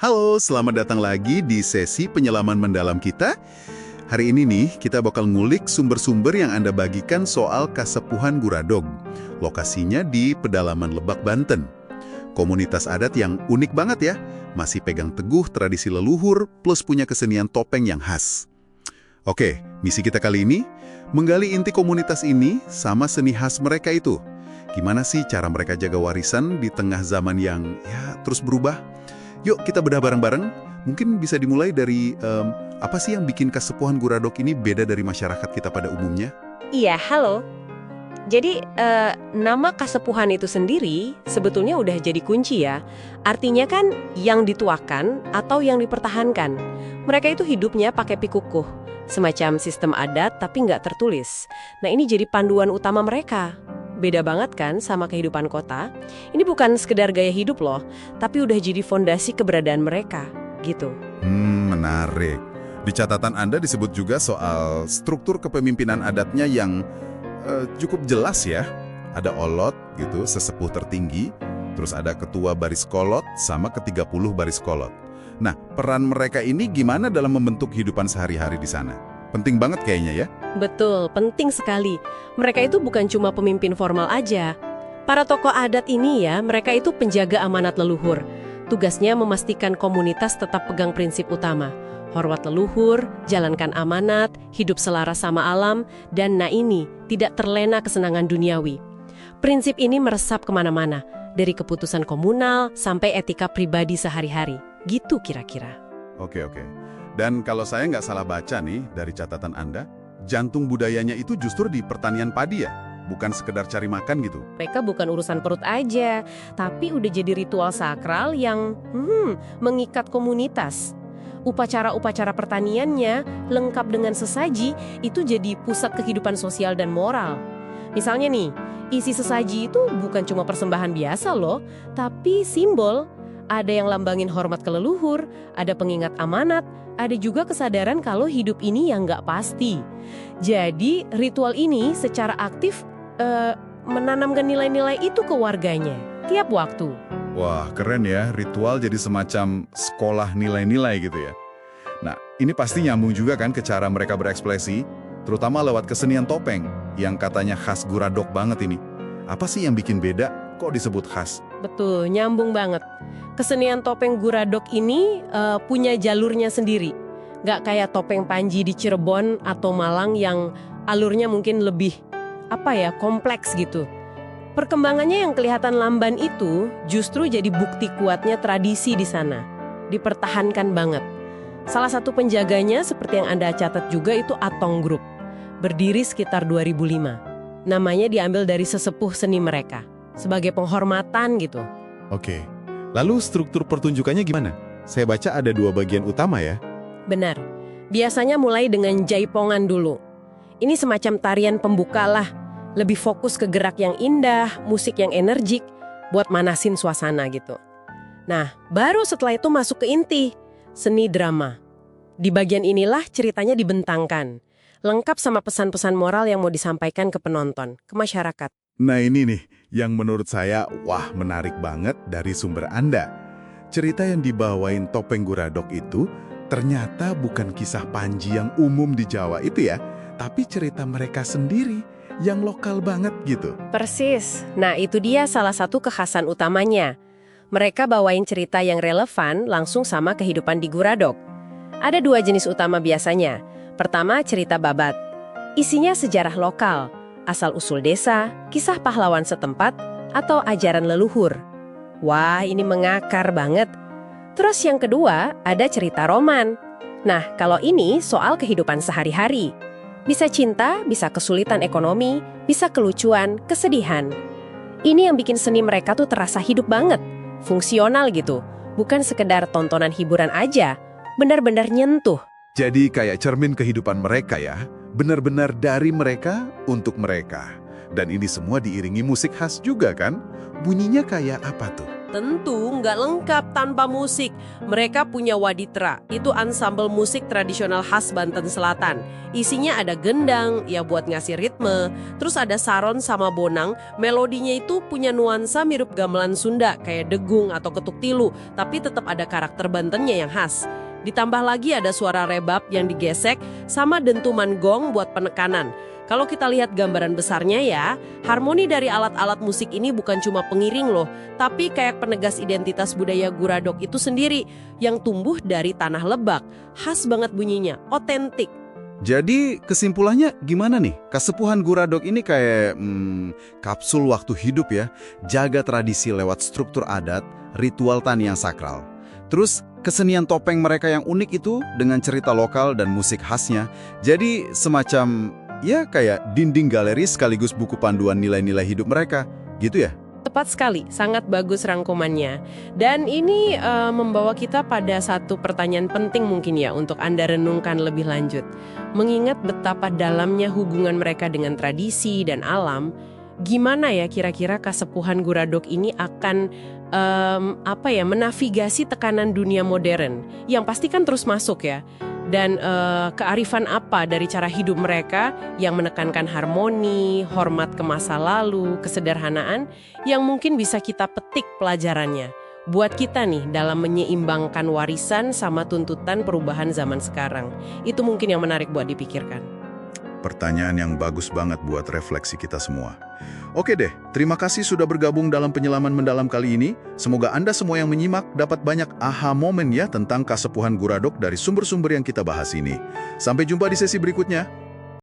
Halo, selamat datang lagi di sesi penyelaman mendalam kita. Hari ini nih, kita bakal ngulik sumber-sumber yang Anda bagikan soal Kasepuhan Guradog. Lokasinya di pedalaman Lebak, Banten. Komunitas adat yang unik banget ya, masih pegang teguh tradisi leluhur plus punya kesenian topeng yang khas. Oke, misi kita kali ini, menggali inti komunitas ini sama seni khas mereka itu. Gimana sih cara mereka jaga warisan di tengah zaman yang terus berubah? Yuk kita bedah bareng-bareng. Mungkin bisa dimulai dari apa sih yang bikin Kasepuhan Guradog ini beda dari masyarakat kita pada umumnya? Iya, halo. Jadi nama Kasepuhan itu sendiri sebetulnya udah jadi kunci ya. Artinya kan yang dituakan atau yang dipertahankan. Mereka itu hidupnya pakai pikukuh, semacam sistem adat tapi nggak tertulis. Nah ini jadi panduan utama mereka. Beda banget kan sama kehidupan kota. Ini bukan sekedar gaya hidup loh, tapi udah jadi fondasi keberadaan mereka, gitu. Menarik. Di catatan Anda disebut juga soal struktur kepemimpinan adatnya yang cukup jelas ya. Ada olot gitu, sesepuh tertinggi, terus ada ketua baris kolot sama ke-30 baris kolot. Nah, peran mereka ini gimana dalam membentuk kehidupan sehari-hari di sana? Penting banget kayaknya ya. Betul, penting sekali. Mereka itu bukan cuma pemimpin formal aja. Para tokoh adat ini ya, mereka itu penjaga amanat leluhur. Tugasnya memastikan komunitas tetap pegang prinsip utama. Hormat leluhur, jalankan amanat, hidup selaras sama alam, dan ini, tidak terlena kesenangan duniawi. Prinsip ini meresap kemana-mana, dari keputusan komunal sampai etika pribadi sehari-hari. Gitu kira-kira. Oke. Dan kalau saya nggak salah baca nih dari catatan Anda, jantung budayanya itu justru di pertanian padi ya? Bukan sekedar cari makan gitu? Mereka bukan urusan perut aja, tapi udah jadi ritual sakral yang mengikat komunitas. Upacara-upacara pertaniannya lengkap dengan sesaji itu jadi pusat kehidupan sosial dan moral. Misalnya nih, isi sesaji itu bukan cuma persembahan biasa loh, tapi simbol. Ada yang lambangin hormat ke leluhur, ada pengingat amanat, ada juga kesadaran kalau hidup ini yang nggak pasti. Jadi ritual ini secara aktif menanamkan nilai-nilai itu ke warganya tiap waktu. Wah, keren ya. Ritual jadi semacam sekolah nilai-nilai gitu ya. Nah, ini pasti nyambung juga kan ke cara mereka berekspresi, terutama lewat kesenian topeng, yang katanya khas Guradog banget ini. Apa sih yang bikin beda? Kok disebut khas? Betul, nyambung banget. Kesenian topeng Guradog ini punya jalurnya sendiri. Nggak kayak topeng Panji di Cirebon atau Malang yang alurnya mungkin lebih kompleks gitu. Perkembangannya yang kelihatan lamban itu justru jadi bukti kuatnya tradisi di sana. Dipertahankan banget. Salah satu penjaganya seperti yang Anda catat juga itu Atong Group. Berdiri sekitar 2005. Namanya diambil dari sesepuh seni mereka. Sebagai penghormatan gitu. Oke. Lalu struktur pertunjukannya gimana? Saya baca ada 2 bagian utama ya. Benar. Biasanya mulai dengan jaipongan dulu. Ini semacam tarian pembuka lah. Lebih fokus ke gerak yang indah, musik yang energik, buat manasin suasana gitu. Nah, baru setelah itu masuk ke inti, seni drama. Di bagian inilah ceritanya dibentangkan. Lengkap sama pesan-pesan moral yang mau disampaikan ke penonton, ke masyarakat. Nah ini nih, yang menurut saya, menarik banget dari sumber Anda. Cerita yang dibawain topeng Guradog itu ternyata bukan kisah Panji yang umum di Jawa itu ya, tapi cerita mereka sendiri yang lokal banget gitu. Persis. Nah itu dia salah satu kekhasan utamanya. Mereka bawain cerita yang relevan langsung sama kehidupan di Guradog. Ada 2 jenis utama biasanya. Pertama cerita babat. Isinya sejarah lokal. Asal-usul desa, kisah pahlawan setempat, atau ajaran leluhur. Wah, ini mengakar banget. Terus yang kedua, ada cerita roman. Nah, kalau ini soal kehidupan sehari-hari. Bisa cinta, bisa kesulitan ekonomi, bisa kelucuan, kesedihan. Ini yang bikin seni mereka tuh terasa hidup banget, fungsional gitu. Bukan sekedar tontonan hiburan aja, benar-benar nyentuh. Jadi kayak cermin kehidupan mereka ya. Benar-benar dari mereka untuk mereka. Dan ini semua diiringi musik khas juga kan? Bunyinya kayak apa tuh? Tentu nggak lengkap tanpa musik. Mereka punya waditra, itu ansambel musik tradisional khas Banten Selatan. Isinya ada gendang, ya buat ngasih ritme. Terus ada saron sama bonang, melodinya itu punya nuansa mirip gamelan Sunda, kayak degung atau ketuk tilu, tapi tetap ada karakter Bantennya yang khas. Ditambah lagi ada suara rebab yang digesek sama dentuman gong buat penekanan. Kalau kita lihat gambaran besarnya ya, harmoni dari alat-alat musik ini bukan cuma pengiring loh, tapi kayak penegas identitas budaya Guradok itu sendiri yang tumbuh dari tanah Lebak. Khas banget bunyinya, otentik. Jadi kesimpulannya gimana nih? Kasepuhan Guradok ini kayak kapsul waktu hidup ya, jaga tradisi lewat struktur adat, ritual tani yang sakral. Terus kesenian topeng mereka yang unik itu dengan cerita lokal dan musik khasnya, jadi semacam ya kayak dinding galeri sekaligus buku panduan nilai-nilai hidup mereka, gitu ya? Tepat sekali, sangat bagus rangkumannya. Dan ini membawa kita pada satu pertanyaan penting mungkin ya untuk Anda renungkan lebih lanjut. Mengingat betapa dalamnya hubungan mereka dengan tradisi dan alam, gimana ya kira-kira kasepuhan Guradok ini akan menavigasi tekanan dunia modern yang pasti kan terus masuk ya. Dan kearifan apa dari cara hidup mereka yang menekankan harmoni, hormat ke masa lalu, kesederhanaan yang mungkin bisa kita petik pelajarannya. Buat kita nih dalam menyeimbangkan warisan sama tuntutan perubahan zaman sekarang. Itu mungkin yang menarik buat dipikirkan. Pertanyaan yang bagus banget buat refleksi kita semua. Oke deh, terima kasih sudah bergabung dalam penyelaman mendalam kali ini. Semoga Anda semua yang menyimak dapat banyak aha momen ya tentang kasepuhan Guradok dari sumber-sumber yang kita bahas ini. Sampai jumpa di sesi berikutnya.